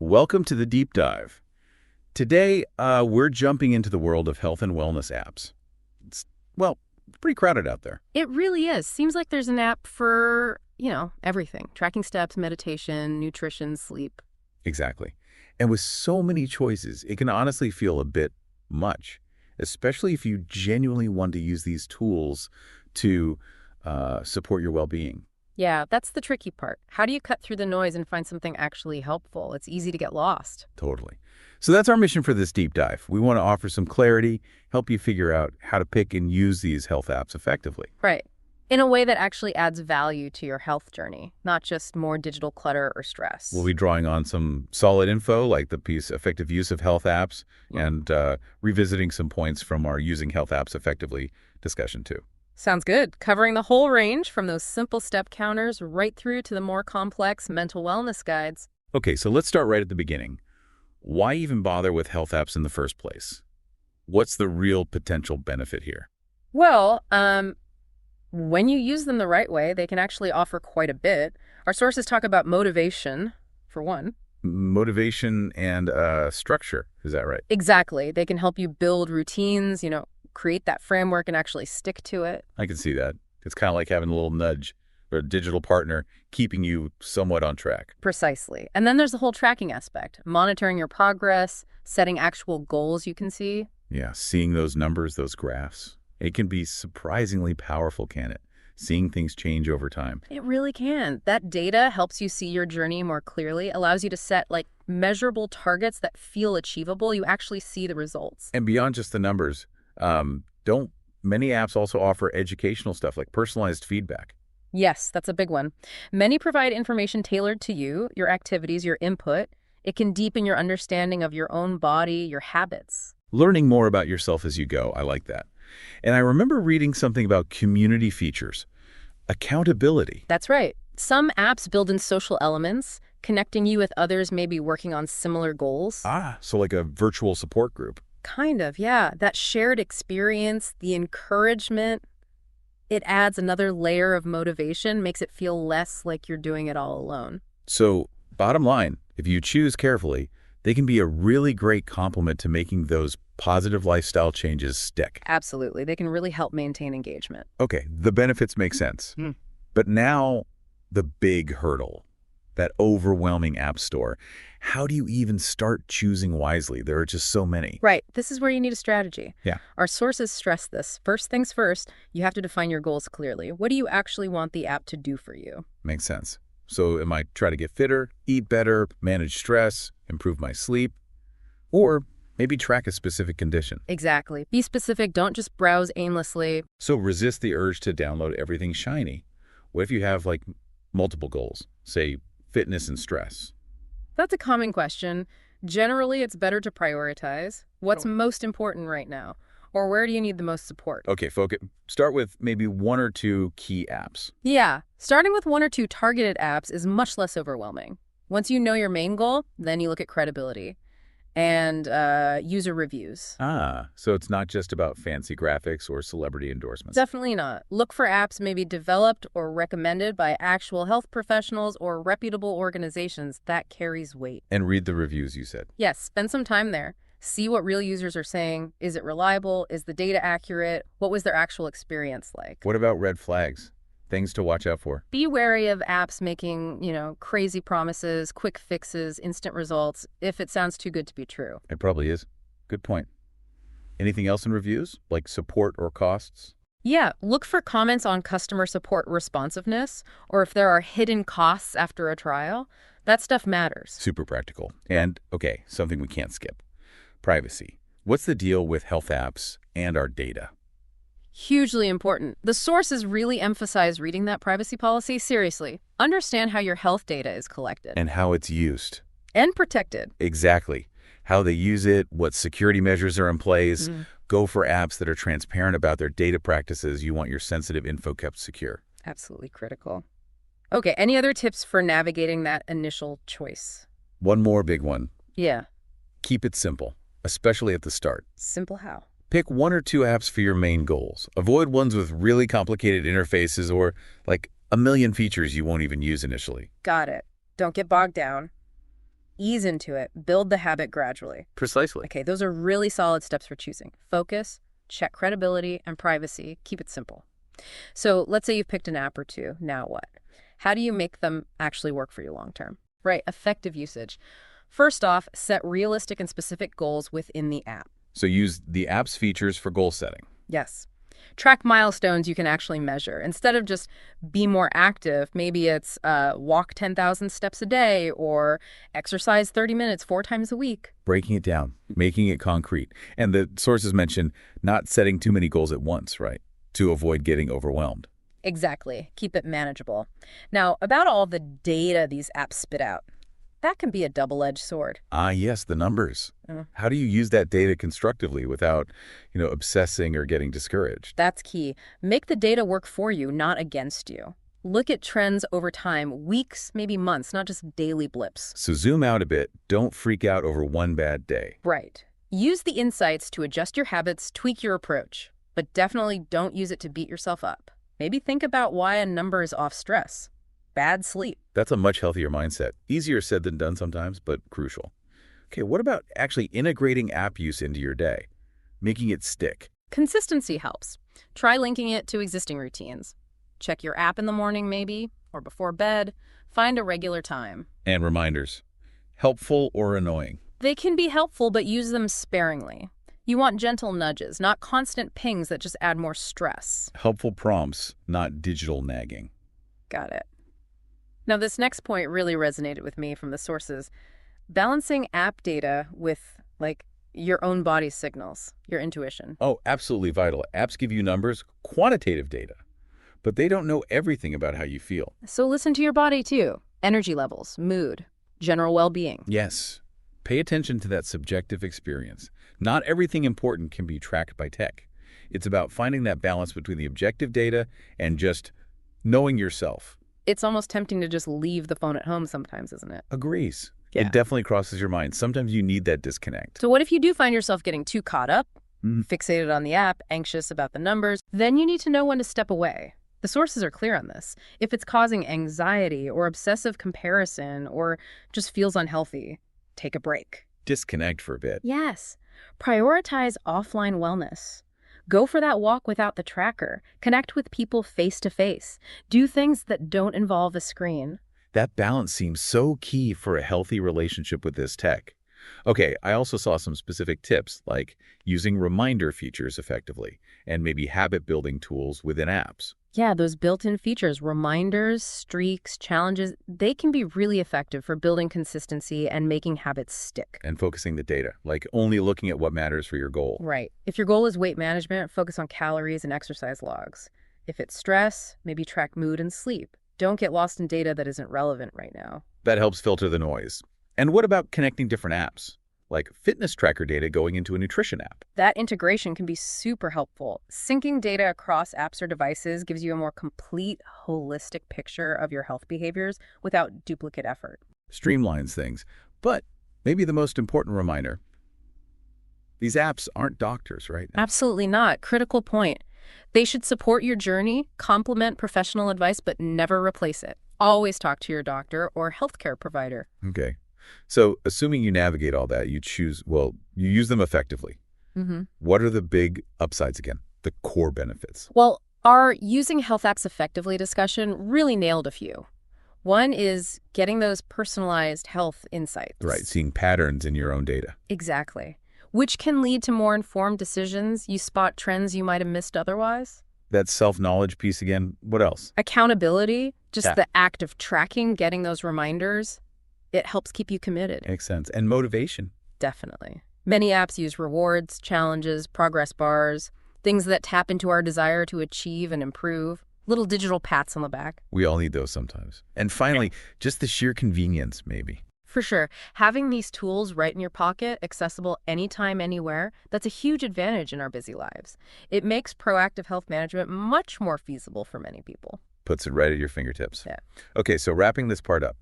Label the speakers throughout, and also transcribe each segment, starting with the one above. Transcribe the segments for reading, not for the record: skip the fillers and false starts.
Speaker 1: Welcome to the deep dive. Today, we're jumping into the world of health and wellness apps. It's, well, pretty crowded out there.
Speaker 2: It really is. Seems like there's an app for, everything. Tracking steps, meditation, nutrition, sleep.
Speaker 1: Exactly. And with so many choices, it can honestly feel a bit much, especially if you genuinely want to use these tools to support your well-being.
Speaker 2: Yeah, that's the tricky part. How do you cut through the noise and find something actually helpful? It's easy to get lost.
Speaker 1: Totally. So that's our mission for this deep dive. We want to offer some clarity, help you figure out how to pick and use these health apps effectively.
Speaker 2: Right. In a way that actually adds value to your health journey, not just more digital clutter or stress.
Speaker 1: We'll be drawing on some solid info like the piece Effective Use of Health Apps and revisiting some points from our Using Health Apps Effectively discussion too.
Speaker 2: Sounds good. Covering the whole range from those simple step counters right through to the more complex mental wellness guides.
Speaker 1: Okay, so let's start right at the beginning. Why even bother with health apps in the first place? What's the real potential benefit here?
Speaker 2: Well, when you use them the right way, they can actually offer quite a bit. Our sources talk about motivation, for one.
Speaker 1: Motivation and structure, is that right?
Speaker 2: Exactly. They can help you build routines, create that framework and actually stick to it.
Speaker 1: I can see that. It's kind of like having a little nudge or a digital partner keeping you somewhat on track.
Speaker 2: Precisely. And then there's the whole tracking aspect, monitoring your progress, setting actual goals you can see.
Speaker 1: Yeah, seeing those numbers, those graphs. It can be surprisingly powerful, can it? Seeing things change over time.
Speaker 2: It really can. That data helps you see your journey more clearly, allows you to set measurable targets that feel achievable. You actually see the results.
Speaker 1: And beyond just the numbers, don't many apps also offer educational stuff like personalized feedback?
Speaker 2: Yes, that's a big one. Many provide information tailored to you, your activities, your input. It can deepen your understanding of your own body, your habits.
Speaker 1: Learning more about yourself as you go. I like that. And I remember reading something about community features. Accountability.
Speaker 2: That's right. Some apps build in social elements, connecting you with others maybe working on similar goals.
Speaker 1: So like a virtual support group.
Speaker 2: Kind of, yeah. That shared experience, the encouragement, it adds another layer of motivation, makes it feel less like you're doing it all alone.
Speaker 1: So, bottom line, if you choose carefully, they can be a really great complement to making those positive lifestyle changes stick.
Speaker 2: Absolutely. They can really help maintain engagement.
Speaker 1: Okay, the benefits make sense. But now, the big hurdle, that overwhelming app store. How do you even start choosing wisely? There are just so many.
Speaker 2: Right. This is where you need a strategy.
Speaker 1: Yeah.
Speaker 2: Our sources stress this. First things first, you have to define your goals clearly. What do you actually want the app to do for you?
Speaker 1: Makes sense. So am I try to get fitter, eat better, manage stress, improve my sleep, or maybe track a specific condition?
Speaker 2: Exactly. Be specific. Don't just browse aimlessly.
Speaker 1: So resist the urge to download everything shiny. What if you have multiple goals, say fitness and stress?
Speaker 2: That's a common question. Generally, it's better to prioritize what's most important right now, or where do you need the most support?
Speaker 1: Okay, focus. Start with maybe one or two key apps.
Speaker 2: Yeah, starting with one or two targeted apps is much less overwhelming. Once you know your main goal, then you look at credibility and user reviews.
Speaker 1: So it's not just about fancy graphics or celebrity endorsements.
Speaker 2: Definitely not. Look for apps maybe developed or recommended by actual health professionals or reputable organizations. That carries weight.
Speaker 1: And read the reviews, you said.
Speaker 2: Yes, spend some time there. See what real users are saying. Is it reliable? Is the data accurate? What was their actual experience like?
Speaker 1: What about red flags? Things to watch out for?
Speaker 2: Be wary of apps making, crazy promises, quick fixes, instant results, if it sounds too good to be true.
Speaker 1: It probably is. Good point. Anything else in reviews, like support or costs?
Speaker 2: Yeah, look for comments on customer support responsiveness, or if there are hidden costs after a trial. That stuff matters.
Speaker 1: Super practical. And, okay, something we can't skip. Privacy. What's the deal with health apps and our data?
Speaker 2: Hugely important. The sources really emphasize reading that privacy policy seriously. Understand how your health data is collected.
Speaker 1: And how it's used.
Speaker 2: And protected.
Speaker 1: Exactly. How they use it, what security measures are in place. Go for apps that are transparent about their data practices. You want your sensitive info kept secure.
Speaker 2: Absolutely critical. Okay, any other tips for navigating that initial choice?
Speaker 1: One more big one.
Speaker 2: Yeah.
Speaker 1: Keep it simple, especially at the start.
Speaker 2: Simple how?
Speaker 1: Pick one or two apps for your main goals. Avoid ones with really complicated interfaces or a million features you won't even use initially.
Speaker 2: Got it. Don't get bogged down. Ease into it. Build the habit gradually.
Speaker 1: Precisely.
Speaker 2: Okay, those are really solid steps for choosing. Focus, check credibility, and privacy. Keep it simple. So let's say you've picked an app or two. Now what? How do you make them actually work for you long term? Right, effective usage. First off, set realistic and specific goals within the app.
Speaker 1: So use the app's features for goal setting.
Speaker 2: Yes. Track milestones you can actually measure. Instead of just be more active, maybe it's walk 10,000 steps a day or exercise 30 minutes 4 times a week.
Speaker 1: Breaking it down, making it concrete. And the sources mention not setting too many goals at once, right? To avoid getting overwhelmed.
Speaker 2: Exactly. Keep it manageable. Now, about all the data these apps spit out, that can be a double-edged sword.
Speaker 1: Ah, yes, the numbers. How do you use that data constructively without, obsessing or getting discouraged?
Speaker 2: That's key. Make the data work for you, not against you. Look at trends over time, weeks, maybe months, not just daily blips.
Speaker 1: So zoom out a bit. Don't freak out over one bad day.
Speaker 2: Right. Use the insights to adjust your habits, tweak your approach, but definitely don't use it to beat yourself up. Maybe think about why a number is off stress. Bad sleep.
Speaker 1: That's a much healthier mindset. Easier said than done sometimes, but crucial. Okay, what about actually integrating app use into your day? Making it stick.
Speaker 2: Consistency helps. Try linking it to existing routines. Check your app in the morning maybe, or before bed. Find a regular time.
Speaker 1: And reminders. Helpful or annoying?
Speaker 2: They can be helpful, but use them sparingly. You want gentle nudges, not constant pings that just add more stress.
Speaker 1: Helpful prompts, not digital nagging.
Speaker 2: Got it. Now, this next point really resonated with me from the sources. Balancing app data with, your own body signals, your intuition.
Speaker 1: Oh, absolutely vital. Apps give you numbers, quantitative data, but they don't know everything about how you feel.
Speaker 2: So listen to your body, too. Energy levels, mood, general well-being.
Speaker 1: Yes. Pay attention to that subjective experience. Not everything important can be tracked by tech. It's about finding that balance between the objective data and just knowing yourself.
Speaker 2: It's almost tempting to just leave the phone at home sometimes, isn't it?
Speaker 1: Agrees.
Speaker 2: Yeah.
Speaker 1: It definitely crosses your mind. Sometimes you need that disconnect.
Speaker 2: So what if you do find yourself getting too caught up, fixated on the app, anxious about the numbers? Then you need to know when to step away. The sources are clear on this. If it's causing anxiety or obsessive comparison or just feels unhealthy, take a break.
Speaker 1: Disconnect for a bit.
Speaker 2: Yes. Prioritize offline wellness. Go for that walk without the tracker. Connect with people face to face. Do things that don't involve a screen.
Speaker 1: That balance seems so key for a healthy relationship with this tech. Okay, I also saw some specific tips, like using reminder features effectively, and maybe habit-building tools within apps.
Speaker 2: Yeah, those built-in features, reminders, streaks, challenges, they can be really effective for building consistency and making habits stick.
Speaker 1: And focusing the data, like only looking at what matters for your goal.
Speaker 2: Right. If your goal is weight management, focus on calories and exercise logs. If it's stress, maybe track mood and sleep. Don't get lost in data that isn't relevant right now.
Speaker 1: That helps filter the noise. And what about connecting different apps? Like fitness tracker data going into a nutrition app.
Speaker 2: That integration can be super helpful. Syncing data across apps or devices gives you a more complete, holistic picture of your health behaviors without duplicate effort.
Speaker 1: Streamlines things. But maybe the most important reminder, these apps aren't doctors, right?
Speaker 2: Absolutely not. Critical point. They should support your journey, complement professional advice, but never replace it. Always talk to your doctor or healthcare provider.
Speaker 1: Okay. So assuming you navigate all that, you use them effectively. What are the big upsides again? The core benefits.
Speaker 2: Well, our using health apps effectively discussion really nailed a few. One is getting those personalized health insights.
Speaker 1: Right, seeing patterns in your own data.
Speaker 2: Exactly. Which can lead to more informed decisions. You spot trends you might have missed otherwise.
Speaker 1: That self-knowledge piece again, what else?
Speaker 2: Accountability, just the act of tracking, getting those reminders. It helps keep you committed.
Speaker 1: Makes sense. And motivation.
Speaker 2: Definitely. Many apps use rewards, challenges, progress bars, things that tap into our desire to achieve and improve. Little digital pats on the back.
Speaker 1: We all need those sometimes. And finally, just the sheer convenience, maybe.
Speaker 2: For sure. Having these tools right in your pocket, accessible anytime, anywhere, that's a huge advantage in our busy lives. It makes proactive health management much more feasible for many people.
Speaker 1: Puts it right at your fingertips.
Speaker 2: Yeah.
Speaker 1: Okay, so wrapping this part up.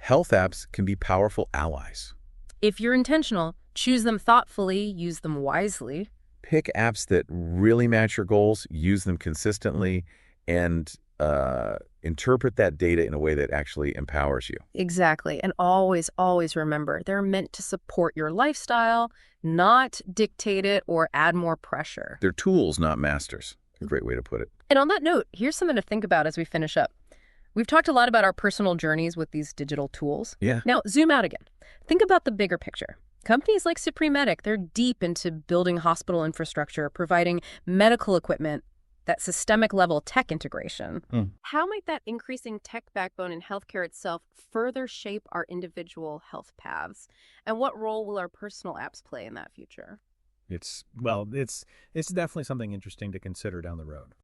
Speaker 1: Health apps can be powerful allies.
Speaker 2: If you're intentional, choose them thoughtfully, use them wisely.
Speaker 1: Pick apps that really match your goals, use them consistently, and interpret that data in a way that actually empowers you.
Speaker 2: Exactly. And always, always remember, they're meant to support your lifestyle, not dictate it or add more pressure.
Speaker 1: They're tools, not masters. A great way to put it.
Speaker 2: And on that note, here's something to think about as we finish up. We've talked a lot about our personal journeys with these digital tools.
Speaker 1: Yeah.
Speaker 2: Now, zoom out again. Think about the bigger picture. Companies like Supreme Medic, they're deep into building hospital infrastructure, providing medical equipment, that systemic level tech integration. How might that increasing tech backbone in healthcare itself further shape our individual health paths? And what role will our personal apps play in that future?
Speaker 3: It's definitely something interesting to consider down the road.